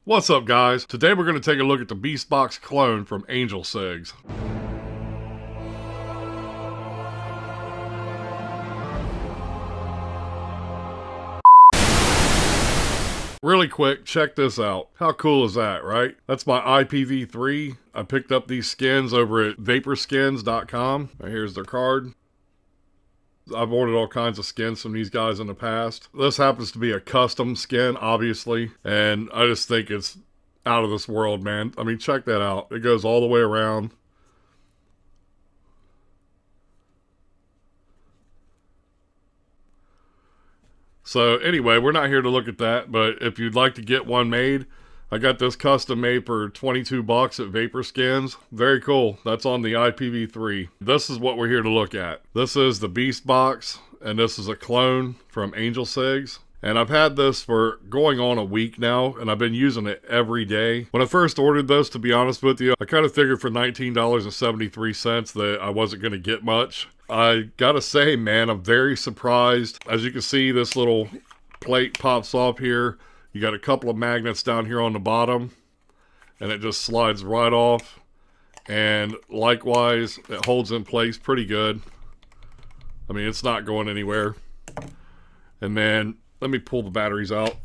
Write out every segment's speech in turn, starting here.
What's up, guys? Today we're going to take a look at the Beastbox clone from e-cig. Really quick, check this out. How cool is that, right? That's my IPV3. I picked up these skins over at vaporskins.com. Here's their card. I've ordered all kinds of skins from these guys in the past. This happens to be a custom skin, obviously, and I just think it's out of this world, man. I mean, check that out. It goes all the way around. So anyway, we're not here to look at that, but if you'd like to get one made, I got this custom made for 22 bucks at Vapor Skins. Very cool. That's on the IPV3. This is what we're here to look at. This is the Beast Box, and this is a clone from e-cig. And I've had this for going on a week now, and I've been using it every day. When I first ordered this, to be honest with you, I kind of figured for $19.73 that I wasn't going to get much. I gotta say, man, I'm very surprised. As you can see, this little plate pops off here. You got a couple of magnets down here on the bottom, and it just slides right off. And likewise, it holds in place pretty good. I mean, it's not going anywhere. And then, let me pull the batteries out.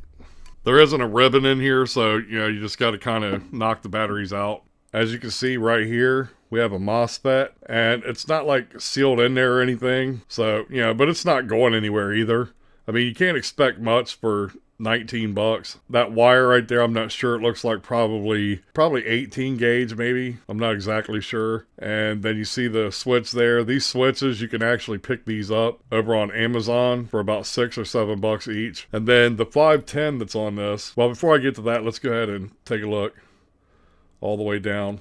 There isn't a ribbon in here, so, you know, you just got to kind of knock the batteries out. As you can see right here, we have a MOSFET, and it's not like sealed in there or anything. So, you know, but it's not going anywhere either. I mean, you can't expect much for 19 bucks. That wire right there, I'm not sure. It looks like probably 18 gauge maybe. I'm not exactly sure. And then you see the switch there. These switches, you can actually pick these up over on Amazon for about 6 or 7 bucks each. And then the 510 that's on this. Well, before I get to that, let's go ahead and take a look all the way down.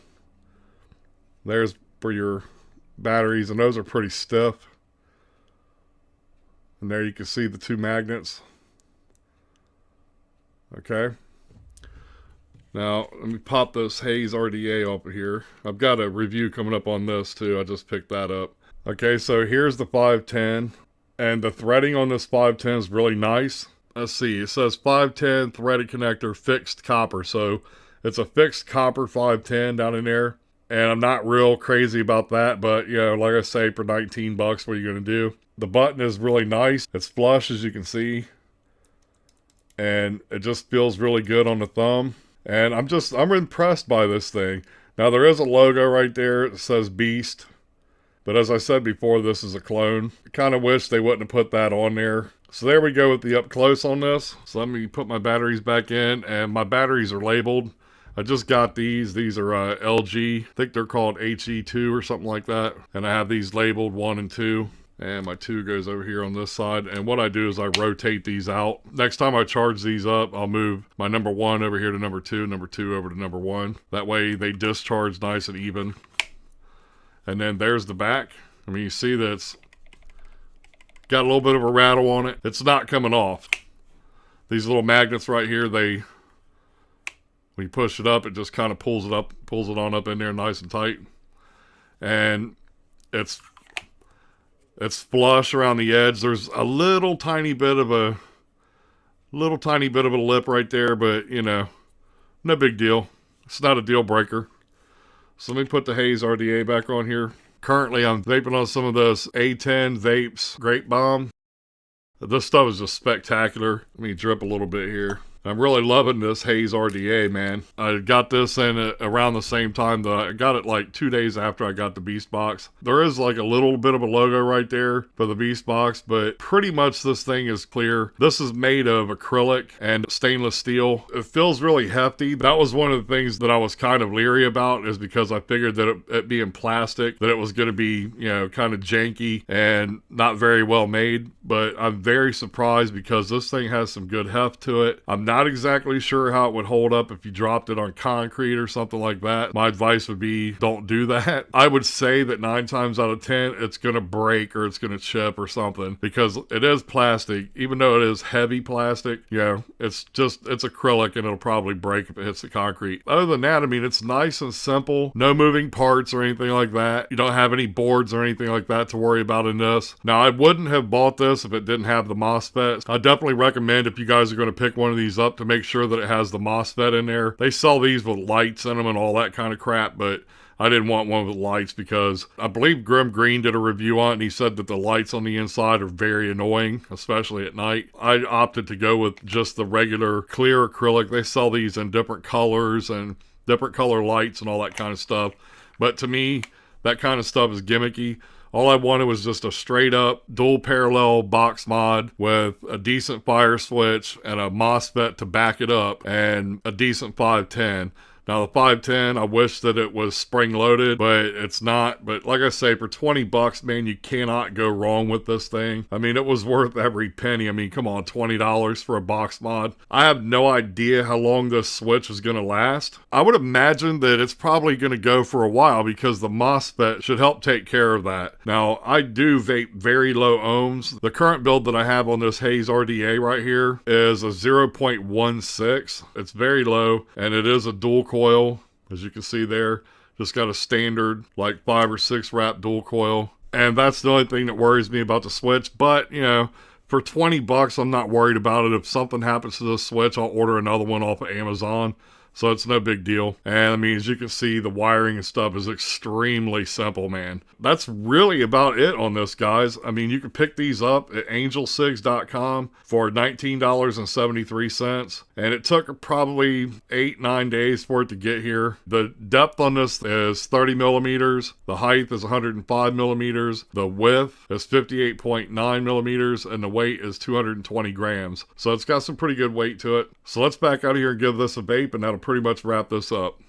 There's for your batteries, and those are pretty stiff. And there you can see the two magnets. Okay. Now, let me pop this Haze RDA off of here. I've got a review coming up on this too. I just picked that up. Okay, so here's the 510. And the threading on this 510 is really nice. Let's see. It says 510 threaded connector, fixed copper. So it's a fixed copper 510 down in there. And I'm not real crazy about that. But, you know, like I say, for 19 bucks, what are you going to do? The button is really nice. It's flush, as you can see. And it just feels really good on the thumb. And I'm impressed by this thing. Now there is a logo right there that says Beast. But as I said before, this is a clone. I kind of wish they wouldn't have put that on there. So there we go with the up close on this. So let me put my batteries back in, and my batteries are labeled. I just got these. These are LG. I think they're called HE2 or something like that. And I have these labeled 1 and 2. And my 2 goes over here on this side. And what I do is I rotate these out. Next time I charge these up, I'll move my number 1 over here to number 2, number 2 over to number 1. That way they discharge nice and even. And then there's the back. I mean, you see that it's got a little bit of a rattle on it. It's not coming off. These little magnets right here, when you push it up, it just kind of pulls it on up in there nice and tight. And it's flush around the edge. There's a little tiny bit of a lip right there, but you know, no big deal. It's not a deal breaker. So let me put the Haze RDA back on here. Currently, I'm vaping on some of this A10 Vapes Grape Bomb. This stuff is just spectacular. Let me drip a little bit here. I'm really loving this Haze RDA, man. I got this in around the same time that I got it, like 2 days after I got the Beast Box. There is like a little bit of a logo right there for the Beast Box, but pretty much this thing is clear. This is made of acrylic and stainless steel. It feels really hefty. That was one of the things that I was kind of leery about, is because I figured that it being plastic, that it was going to be, you know, kind of janky and not very well made. But I'm very surprised because this thing has some good heft to it. I'm not exactly sure how it would hold up if you dropped it on concrete or something like that. My advice would be, don't do that. I would say that 9 times out of 10, it's going to break or it's going to chip or something, because it is plastic. Even though it is heavy plastic, you know, it's acrylic, and it'll probably break if it hits the concrete. Other than that, I mean, it's nice and simple. No moving parts or anything like that. You don't have any boards or anything like that to worry about in this. Now, I wouldn't have bought this if it didn't have the MOSFETs. I definitely recommend, if you guys are going to pick one of these up to make sure that it has the MOSFET in there. They sell these with lights in them and all that kind of crap, but I didn't want one with lights because I believe Grim Green did a review on it and he said that the lights on the inside are very annoying, especially at night. I opted to go with just the regular clear acrylic. They sell these in different colors and different color lights and all that kind of stuff. But to me, that kind of stuff is gimmicky. All I wanted was just a straight up dual parallel box mod with a decent fire switch and a MOSFET to back it up and a decent 510. Now the 510, I wish that it was spring loaded, but it's not. But like I say, for 20 bucks, man, you cannot go wrong with this thing. I mean, it was worth every penny. I mean, come on, $20 for a box mod. I have no idea how long this switch is going to last. I would imagine that it's probably going to go for a while because the MOSFET should help take care of that. Now, I do vape very low ohms. The current build that I have on this Haze RDA right here is a 0.16. It's very low, and it is a dual coil, as you can see there. Just got a standard like 5 or 6 wrap dual coil, and that's the only thing that worries me about the switch. But you know, for 20 bucks, I'm not worried about it. If something happens to this switch, I'll order another one off of Amazon, so it's no big deal. And I mean, as you can see, the wiring and stuff is extremely simple, man. That's really about it on this, guys. I mean, you can pick these up at angelcigs.com for $19.73. And it took probably 8-9 days for it to get here. The depth on this is 30 millimeters. The height is 105 millimeters. The width is 58.9 millimeters. And the weight is 220 grams. So it's got some pretty good weight to it. So let's back out of here and give this a vape, and that'll pretty much wrap this up.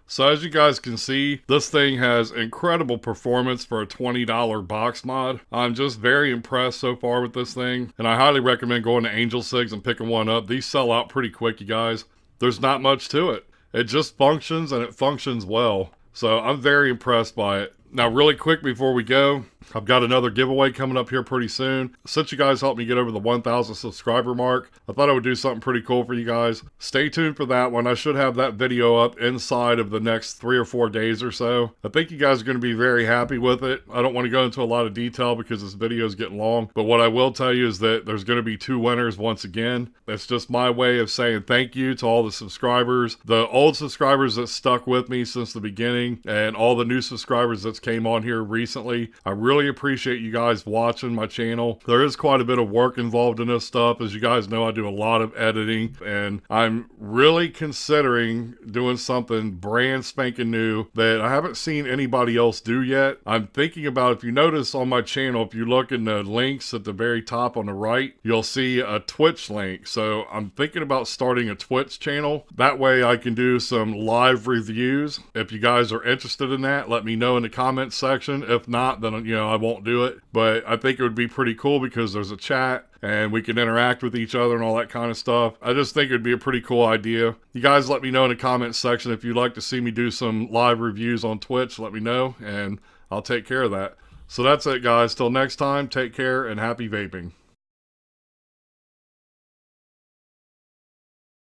So as you guys can see, this thing has incredible performance for a $20 box mod. I'm just very impressed so far with this thing, and I highly recommend going to Angel Cigs and picking one up. These sell out pretty quick, you guys. There's not much to it. It just functions, and it functions well. So I'm very impressed by it. Now, really quick before we go, I've got another giveaway coming up here pretty soon. Since you guys helped me get over the 1,000 subscriber mark, I thought I would do something pretty cool for you guys. Stay tuned for that one. I should have that video up inside of the next 3 or 4 days or so. I think you guys are going to be very happy with it. I don't want to go into a lot of detail because this video is getting long, but what I will tell you is that there's going to be 2 winners once again. That's just my way of saying thank you to all the subscribers, the old subscribers that stuck with me since the beginning, and all the new subscribers that came on here recently. I really appreciate you guys watching my channel. There is quite a bit of work involved in this stuff. As you guys know, I do a lot of editing, and I'm really considering doing something brand spanking new that I haven't seen anybody else do yet. I'm thinking about, if you notice on my channel, if you look in the links at the very top on the right, you'll see a Twitch link. So I'm thinking about starting a Twitch channel. That way I can do some live reviews. If you guys are interested in that, let me know in the comments section. If not, then I won't do it. But I think it would be pretty cool because there's a chat and we can interact with each other and all that kind of stuff. I just think it'd be a pretty cool idea. You guys let me know in the comments section if you'd like to see me do some live reviews on Twitch. Let me know and I'll take care of that. So that's it, guys. Till next time, take care and happy vaping.